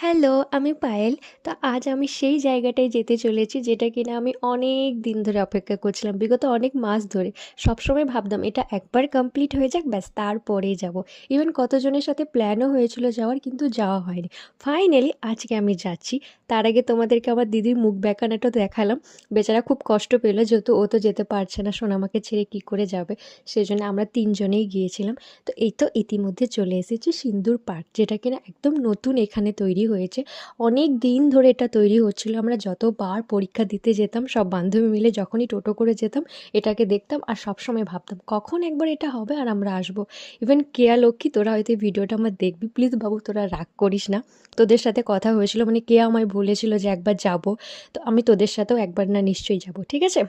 Hello, আমি পায়েল। তো আজ আমি সেই জায়গাটায় যেতে চলেছি যেটা কিনা আমি অনেক দিন ধরে অপেক্ষা করছিলাম। বিগত অনেক মাস ধরে। সবসময় ভাবতাম এটা একবার কমপ্লিট হয়ে যাক ব্যাস তারপরেই যাব। ইভেন কতজনের সাথে প্ল্যানও হয়েছিল যাওয়ার কিন্তু যাওয়া হয়নি। ফাইনালি আজকে আমি যাচ্ছি। তার আগে তোমাদেরকে আমার দিদির মুখ বেঁকানোটা দেখালাম। বেচারা খুব কষ্ট পেল যেহেতু ও তো যেতে পারছে না সোনামাকে ছেড়ে কী করে যাবে। সেজন্য আমরা ৩ জনেই গিয়েছিলাম। তো এই তো ইতিমধ্যে চলে এসেছি সিন্দুর পার্ক যেটা কিনা একদম নতুন এখানে তৈরি হয়েছে। অনেক দিন ধরে এটা তৈরি হচ্ছিল। আমরা যতবার পরীক্ষা দিতে যেতাম সব বান্ধবী মিলে যখনই টোটো করে যেতাম এটাকে দেখতাম আর সবসময় ভাবতাম কখন একবার এটা হবে আর আমরা আসবো। ইভেন কেয়া লক্ষ্মী তোরা হয়তো এই ভিডিওটা আমার দেখবি, প্লিজ বাবু তোরা রাগ করিস না। তোদের সাথে কথা হয়েছিল মানে কেয়া আমায় বলেছিল যে একবার যাব। তো আমি তোদের সাথেও একবার না নিশ্চয়ই যাব, ঠিক আছে?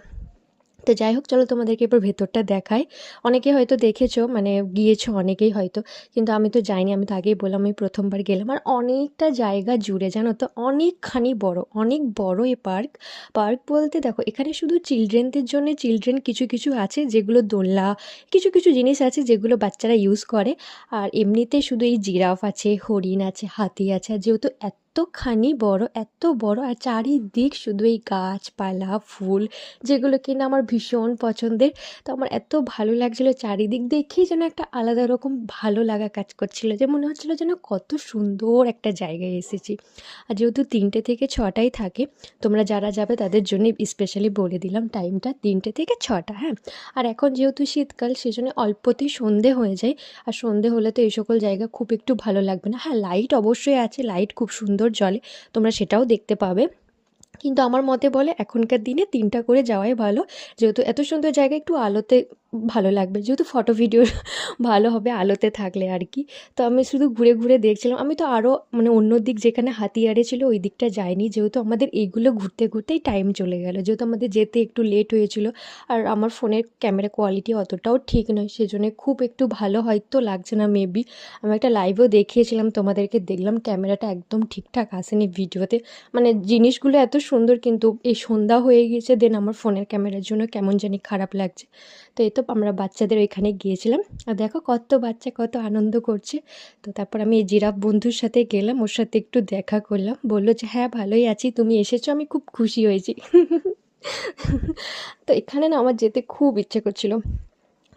তো যাই হোক চলো তোমাদেরকে এবার ভেতরটা দেখাই। অনেকে হয়তো দেখেছো মানে গিয়েছো অনেকেই হয়তো, কিন্তু আমি তো যাইনি। আমি তো আগেই বললাম আমি প্রথমবার গেলাম। আর অনেকটা জায়গা জুড়ে জানো তো অনেকখানি বড়, অনেক বড় এই পার্ক। পার্ক বলতে দেখো এখানে শুধু চিলড্রেনদের জন্য চিলড্রেন কিছু কিছু আছে যেগুলো দোলনা, কিছু কিছু জিনিস আছে যেগুলো বাচ্চারা ইউজ করে। আর এমনিতে শুধু এই জিরাফ আছে, হরিণ আছে, হাতি আছে। আর যেহেতু এতখানি বড়, এত বড় আর চারিদিক শুধু এই গাছপালা ফুল, যেগুলো কিনা আমার ভীষণ পছন্দের। তো আমার এত ভালো লাগছিলো চারিদিক দেখেই যেন একটা আলাদা রকম ভালো লাগা কাজ করছিলো, যে মনে হচ্ছিলো যেন কত সুন্দর একটা জায়গায় এসেছি। আর যেহেতু 3টে থেকে 6টাই থাকে, তোমরা যারা যাবে তাদের জন্য স্পেশালি বলে দিলাম টাইমটা 3টে থেকে 6টা, হ্যাঁ। আর এখন যেহেতু শীতকাল সেজন্য অল্পতেই সন্ধে হয়ে যায়। আর সন্ধে হলে তো এই সকল জায়গা খুব একটু ভালো লাগবে না। হ্যাঁ, লাইট অবশ্যই আছে, লাইট খুব সুন্দর জ্বলে, তোমরা সেটাও দেখতে পাবে। কিন্তু আমার মতে বলে এখনকার দিনে 3টা করে যাওয়াই ভালো। যেহেতু এত সুন্দর জায়গা একটু আলোতে ভালো লাগবে, যেহেতু ফটো ভিডিও ভালো হবে আলোতে থাকলে আর কি। তো আমি শুধু ঘুরে ঘুরে দেখছিলাম। আমি তো আরও মানে অন্য দিক যেখানে হাতিয়ারে ছিল ওই দিকটা যাইনি, যেহেতু আমাদের এইগুলো ঘুরতে ঘুরতেই টাইম চলে গেল, যেহেতু আমাদের যেতে একটু লেট হয়েছিল। আর আমার ফোনের ক্যামেরা কোয়ালিটি অতটাও ঠিক নয়, সেজন্য খুব একটু ভালো হয়তো লাগছে না মেবি। আমি একটা লাইভও দেখিয়েছিলাম তোমাদেরকে, দেখলাম ক্যামেরাটা একদম ঠিকঠাক আসেনি ভিডিওতে। মানে জিনিসগুলো এত সুন্দর কিন্তু এই সন্ধ্যা হয়ে গিয়েছে, দেন আমার ফোনের ক্যামেরার জন্য কেমন জানি খারাপ লাগছে। তো এই তো আমরা বাচ্চাদের ওইখানে গিয়েছিলাম। আর দেখো কত বাচ্চা কত আনন্দ করছে। তো তারপর আমি এই জিরাফ বন্ধুর সাথে গেলাম, ওর সাথে একটু দেখা করলাম। বললো যে হ্যাঁ ভালোই আছি, তুমি এসেছো, আমি খুব খুশি হয়েছি। তো এখানে না আমার যেতে খুব ইচ্ছে করছিল।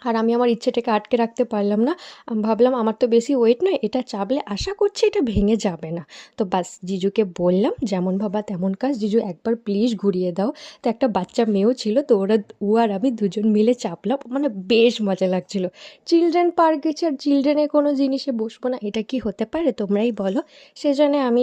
আর আমি আমার ইচ্ছেটাকে আটকে রাখতে পারলাম না। আমি ভাবলাম আমার তো বেশি ওয়েট নয়, এটা চাপলে আশা করছি এটা ভেঙে যাবে না। তো বাস জিজুকে বললাম যেমন ভাবা তেমন কাজ, জিজু একবার প্লিজ ঘুরিয়ে দাও। তো একটা বাচ্চা মেয়েও ছিল, তো ও আর আমি দুজন মিলে চাপলাম, মানে বেশ মজা লাগছিল। চিলড্রেন পার্ক গেছে আর চিলড্রেনের কোনো জিনিসে বসবো না, এটা কি হতে পারে তোমরাই বলো। সেজন্য আমি